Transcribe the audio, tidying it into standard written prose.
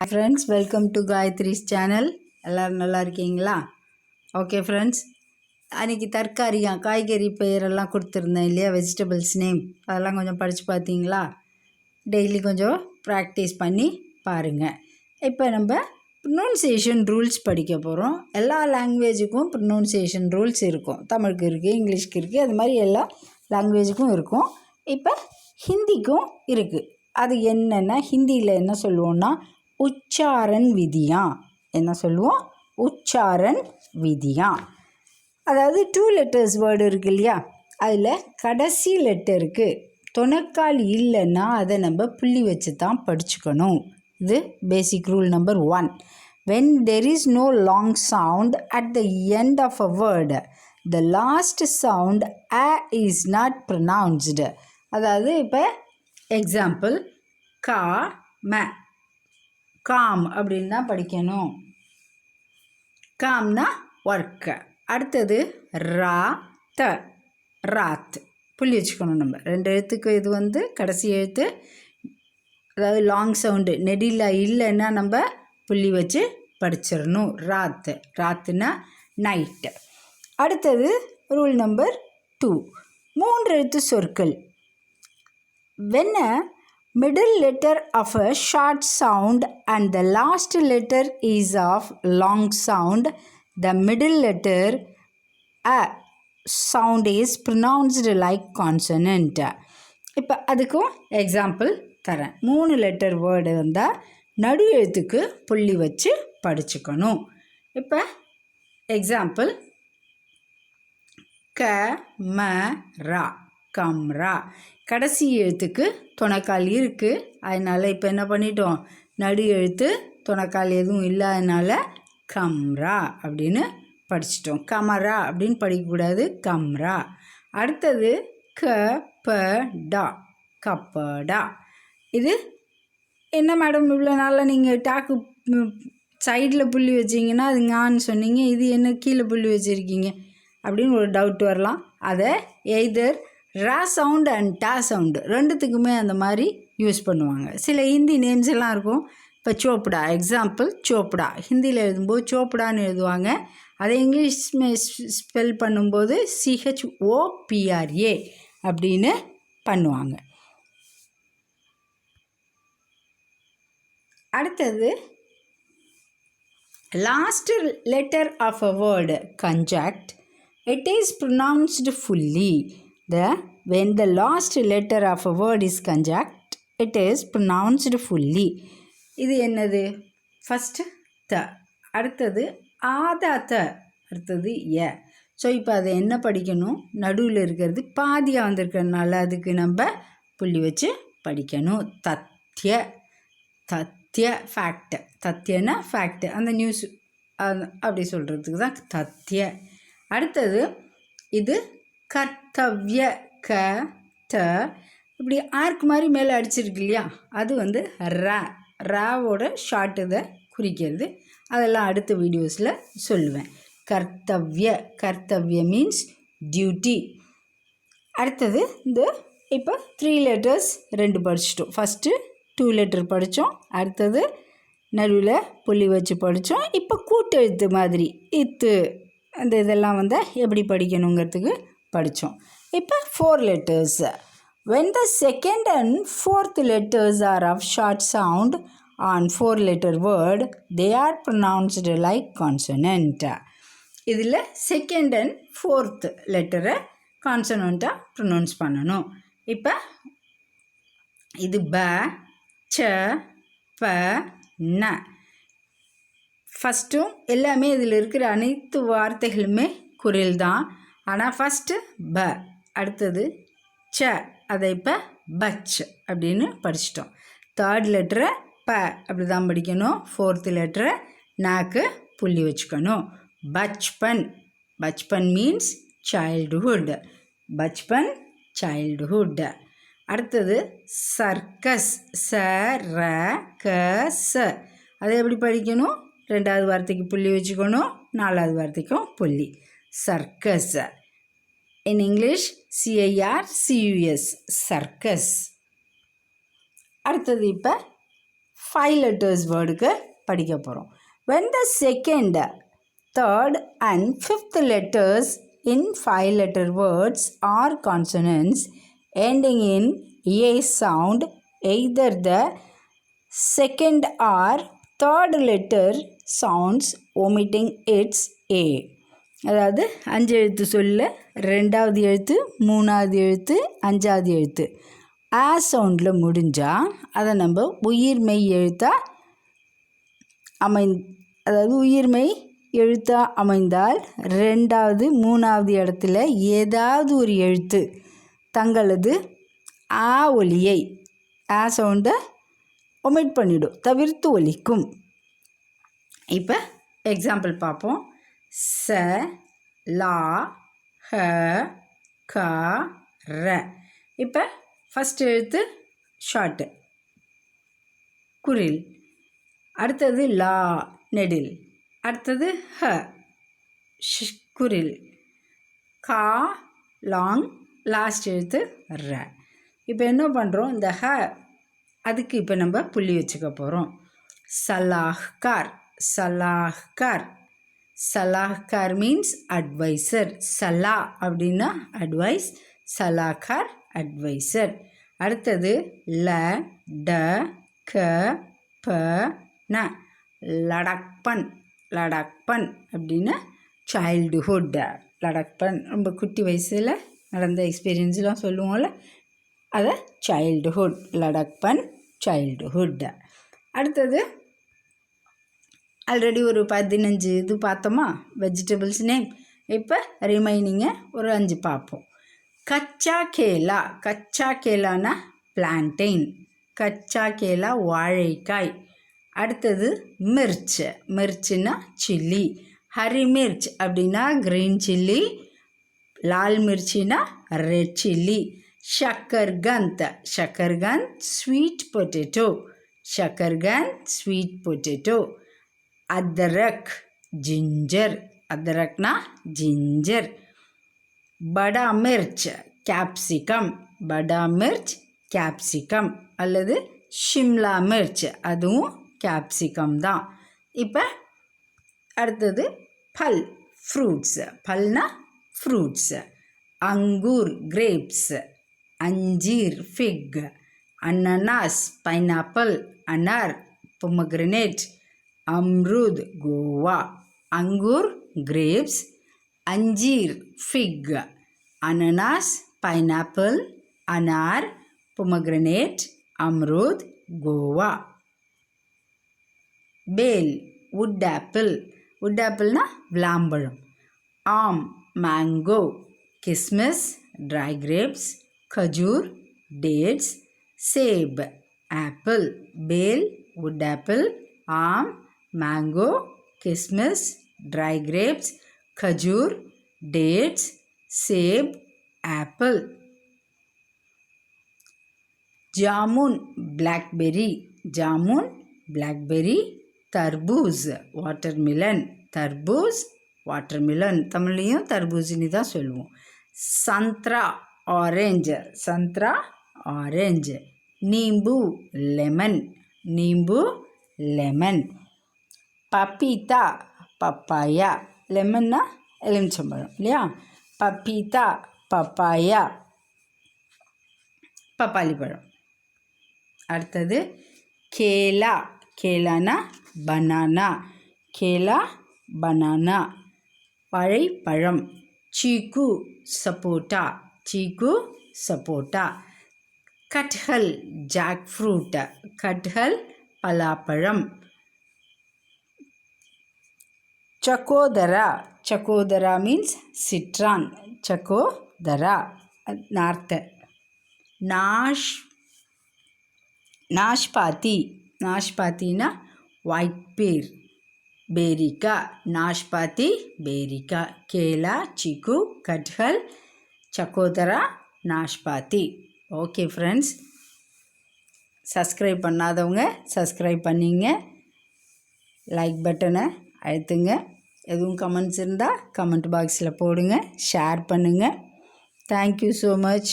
Friends, welcome to Gayathri's channel. எல்லோரும் நல்லா இருக்கீங்களா? ஓகே ஃப்ரெண்ட்ஸ், அன்றைக்கி தற்காரியம் காய்கறி பெயரெல்லாம் கொடுத்துருந்தேன் இல்லையா, வெஜிடபிள்ஸ் நேம், அதெல்லாம் கொஞ்சம் படித்து பார்த்தீங்களா? டெய்லி கொஞ்சம் ப்ராக்டிஸ் பண்ணி பாருங்கள். இப்போ நம்ம ப்ரொனவுன்சியேஷன் ரூல்ஸ் படிக்க போகிறோம். எல்லா லாங்குவேஜுக்கும் ப்ரொனவுன்சியேஷன் ரூல்ஸ் இருக்கும். தமிழுக்கு இருக்குது, இங்கிலீஷ்க்கு இருக்குது, அது மாதிரி எல்லா லாங்குவேஜுக்கும் இருக்கும். இப்போ ஹிந்திக்கும் இருக்குது. அது என்னென்னா, ஹிந்தியில் என்ன சொல்லுவோன்னா உச்சாரன் விதியா. என்ன சொல்லுவோம்? உச்சாரன் விதியா. அதாவது 2 letters வேர்டு இருக்குது இல்லையா, அதில் கடைசி லெட்டருக்கு துணைக்கால் இல்லைன்னா அதை நம்ம புள்ளி வச்சு தான் படிச்சுக்கணும். இது பேசிக் rule number 1. when there is no long sound at the end of a word, the last sound a is not pronounced. அதாவது இப்போ எக்ஸாம்பிள், கா ம, காம் அப்படின்னு தான் படிக்கணும். காம்னா ஒர்க்கு. அடுத்தது ரா த, ராத், புள்ளி வச்சுக்கணும். நம்ம 2 எழுத்துக்கு இது வந்து கடைசி எழுத்து, அதாவது லாங் சவுண்டு நெடியில் இல்லைன்னா நம்ம புள்ளி வச்சு படிச்சிடணும். ராத்து, ராத்துனா நைட்டு. அடுத்தது ரூல் நம்பர் 2, 3 எழுத்து சொற்கள். when a middle letter of a short sound and the last letter is of long sound, the middle letter a sound is pronounced like consonant. இப்போ அதுக்கும் எக்ஸாம்பிள் தரேன். 3 லெட்டர் வேர்டு வந்தால் நடு எழுத்துக்கு புள்ளி வச்சு படிச்சுக்கணும். இப்போ எக்ஸாம்பிள், க ம ரா, கம்ரா. கடைசி எழுத்துக்கு துணைக்கால் இருக்குது, அதனால் இப்போ என்ன பண்ணிட்டோம், நடு எழுத்து துணைக்கால் எதுவும் இல்லாதனால கம்ரா அப்படின்னு படிச்சிட்டோம். கமரா அப்படின்னு படிக்கக்கூடாது, கம்ரா. அடுத்தது க ப டா, கப்படா. இது என்ன மேடம் இவ்வளோ நாளில் நீங்கள் டாக்கு சைடில் புள்ளி வச்சிங்கன்னா அது ஞான்னு சொன்னீங்க, இது என்ன கீழே புள்ளி வச்சுருக்கீங்க அப்படின்னு ஒரு டவுட் வரலாம். அதை எய்தர் ரா சவுண்டு அண்ட் டா சவுண்டு ரெண்டுத்துக்குமே அந்த மாதிரி யூஸ் பண்ணுவாங்க. சில ஹிந்தி நேம்ஸ் எல்லாம் இருக்கும். இப்போ சோப்டா, எக்ஸாம்பிள் சோப்டா, ஹிந்தியில் எழுதும்போது சோப்டான்னு எழுதுவாங்க. அதை இங்கிலீஷ் ஸ்பெல் பண்ணும்போது CHOPRA அப்படின்னு பண்ணுவாங்க. அடுத்தது last letter of a word conjunct, it is pronounced fully. When the last letter of a word is conjunct, it is pronounced fully. இது என்னது? ஃபஸ்ட்டு த, அடுத்தது ஆதா த, அடுத்தது எ. ஸோ இப்போ அதை என்ன படிக்கணும், நடுவில் இருக்கிறது பாதியாக வந்திருக்கிறதுனால அதுக்கு நம்ம புள்ளி வச்சு படிக்கணும். தத்ய, தத்ய ஃபேக்ட், தத்யனா ஃபேக்ட், அந்த நியூஸ் அப்படி சொல்கிறதுக்கு தான் தத்ய. அடுத்தது இது கர்த்தவ்ய, க த, இப்படி ஆர்க் மாதிரி மேலே அடிச்சிருக்கு இல்லையா, அது வந்து ரா, ராவோட ஷார்ட் இதை குறிக்கிறது. அதெல்லாம் அடுத்த வீடியோஸில் சொல்லுவேன். கர்த்தவ்ய, கர்த்தவ்ய மீன்ஸ் டியூட்டி. அடுத்தது இந்த இப்போ 3 letters 2 படிச்சிட்டோம். ஃபஸ்ட்டு 2 letter படித்தோம், அடுத்தது நடுவில் புள்ளி வச்சு படித்தோம். இப்போ கூட்டெழுத்து மாதிரி இத்து, அந்த இதெல்லாம் வந்து எப்படி படிக்கணுங்கிறதுக்கு படித்தோம். இப்போ 4 letters. when the second and fourth letters are of short sound on 4 letter word, they are pronounced like consonant. இதில் செகண்ட் அண்ட் ஃபோர்த் லெட்டரை கான்சனண்ட்டாக ப்ரொனவுன்ஸ் பண்ணணும். இப்போ இது ப, ச, ப, ந. ஃபஸ்ட்டும் எல்லாமே இதில் இருக்கிற அனைத்து வார்த்தைகளுமே குரில் தான். ஆனால் ஃபஸ்ட்டு ப, அடுத்தது ச, அதை இப்போ பச் அப்படின்னு படிச்சிட்டோம். தேர்ட் லெட்டரை ப அப்படி தான் படிக்கணும். ஃபோர்த்து லெட்டரை நாக்கு புள்ளி வச்சுக்கணும். Bachpan, Bachpan means childhood, Bachpan childhood. அடுத்தது சர்க்கஸ், ச ர க ச, அதை எப்படி படிக்கணும், 2வது வார்த்தைக்கு புள்ளி வச்சுக்கணும், 4வது வார்த்தைக்கும் புள்ளி. Circus, in English CIRCUS, circus. அடுத்தது இப்போ 5 letters வேர்டுக்கு படிக்க போகிறோம். When the second, third and fifth letters in 5-letter words are consonants ending in a sound, either the second or third letter sounds omitting its a. அதாவது 5 எழுத்து சொல்ல 2வது எழுத்து 3வது எழுத்து 5வது எழுத்து ஆ சவுண்டில் முடிஞ்சால் அதை நம்ம உயிர்மெய் எழுத்தாக அதாவது உயிர்மெய் எழுத்தாக அமைந்தால் 2வது 3வது இடத்துல ஏதாவது ஒரு எழுத்து தங்களது ஆ ஒலியை ஆ சவுண்டை ஒமிட் பண்ணிடும், தவிர்த்து ஒலிக்கும். இப்போ எக்ஸாம்பிள் பார்ப்போம். ச லா ஹ க ர. இப்போ ஃபஸ்ட் எழுத்து ஷார்ட்டு குரில், அடுத்தது லா நெடில், அடுத்தது ஹ குரில், கா லாங், லாஸ்ட் எழுத்து ர. இப்போ என்ன பண்ணுறோம், இந்த ஹ அதுக்கு இப்போ நம்ம புள்ளி வச்சுக்க போகிறோம். சலாஹ்கார், சலாஹ்கார். சலாஹ்கார் மீன்ஸ் அட்வைசர். சலா அப்படின்னா அட்வைஸ், சலாஹ்கார் அட்வைசர். அடுத்தது ல ட க ப ந, லடக்பன், லடக்பன் அப்படின்னா சைல்டுஹுட். லடக்பன் ரொம்ப குட்டி வயசில் நடந்த எக்ஸ்பீரியன்ஸ்லாம் சொல்லுவோம்ல, அதை சைல்டுஹுட், லடக்பன் சைல்டுஹுட். அடுத்தது ஆல்ரெடி ஒரு 15 இது பார்த்தோமா வெஜிடபிள்ஸ் நேம். இப்போ ரிமைனிங்கை ஒரு 5 பார்ப்போம். கச்சா கேலா, கச்சா கேலானா பிளான்டெயின், கச்சா கேலா வாழைக்காய். அடுத்தது மிர்ச், மிர்ச்னா சில்லி. ஹரி மிர்ச் அப்படின்னா க்ரீன் சில்லி, லால் மிர்ச்சினா ரெட் சில்லி. ஷக்கர்கந்த், ஷக்கர்கந்த் ஸ்வீட் பொட்டேட்டோ, ஷக்கர்கந்த் ஸ்வீட் பொட்டேட்டோ. அதரக் ஜிஞ்சர், அதரக்னா ஜிஞ்சர். படா மிர்ச் கேப்சிகம், படா மிர்ச் கேப்சிகம் அல்லது ஷிம்லா மிர்ச், அதுவும் கேப்சிகம் தான். இப்போ அடுத்தது பல் ஃப்ரூட்ஸ், பல்னா ஃப்ரூட்ஸ். அங்கூர் கிரேப்ஸ், அஞ்சீர் ஃபிக், அனனாஸ் பைனாப்பிள், அனார் பொமக்ரனேட், அம்ரூத் கோவா. அங்கூர் கிரேப்ஸ், அஞ்சீர் ஃபிக், அனனாஸ் பைனாப்பிள், அனார் பொமக்ரனேட், அம்ரூத் கோவா. பேல் வுட் ஆப்பிள், வுட் ஆப்பிள்னா விளாம்பழம். ஆம் மேங்கோ, கிஸ்மிஸ் ட்ரை கிரேப்ஸ், खजूर डेट्स, सेब एप्पल. बेल वुड एप्पल, आम मैंगो, किसमिस ड्राई ग्रेप्स, खजूर डेट्स, सेब एप्पल. जामुन ब्लैकबेरी, जामुन ब्लैकबेरी. तरबूज वाटरमेलन, तरबूज वाटरमेलन. तमिழ்லையும் தர்பூசணி தான் சொல்லுவோம். संतरा ऑरेंज, संतरा ऑरेंज. नींबू लेमन, नींबू लेमन. पपीता पपाया, लेमनना எலுமிச்சம்பழம் இல்லையா. பப்பீத்தா பப்பாயா பப்பாளி பழம். அடுத்தது கேலா, கேலானா பனானா, கேலா பனானா வாழைப்பழம். चीकू सपोटा, चीकू सपोटा. कटहल जैक फ्रूट, कटहल पलापழம். चकोदरा, चकोदरा मीन्स सिट्रान, चकोदरा नार्थ. नाशपाती, नाशपातीना वाइट पेर, बेरिका, नाशपाती बेरिका. केला, चीकू, कटहल, चकोदरा, नाशपाती. ஓகே ஃப்ரெண்ட்ஸ், சப்ஸ்கிரைப் பண்ணாதவங்க சப்ஸ்கிரைப் பண்ணிங்க, லைக் பட்டனை அழுத்துங்க. எதுவும் கமெண்ட்ஸ் இருந்தால் கமெண்ட் பாக்ஸில் போடுங்க, ஷேர் பண்ணுங்கள். Thank you so much.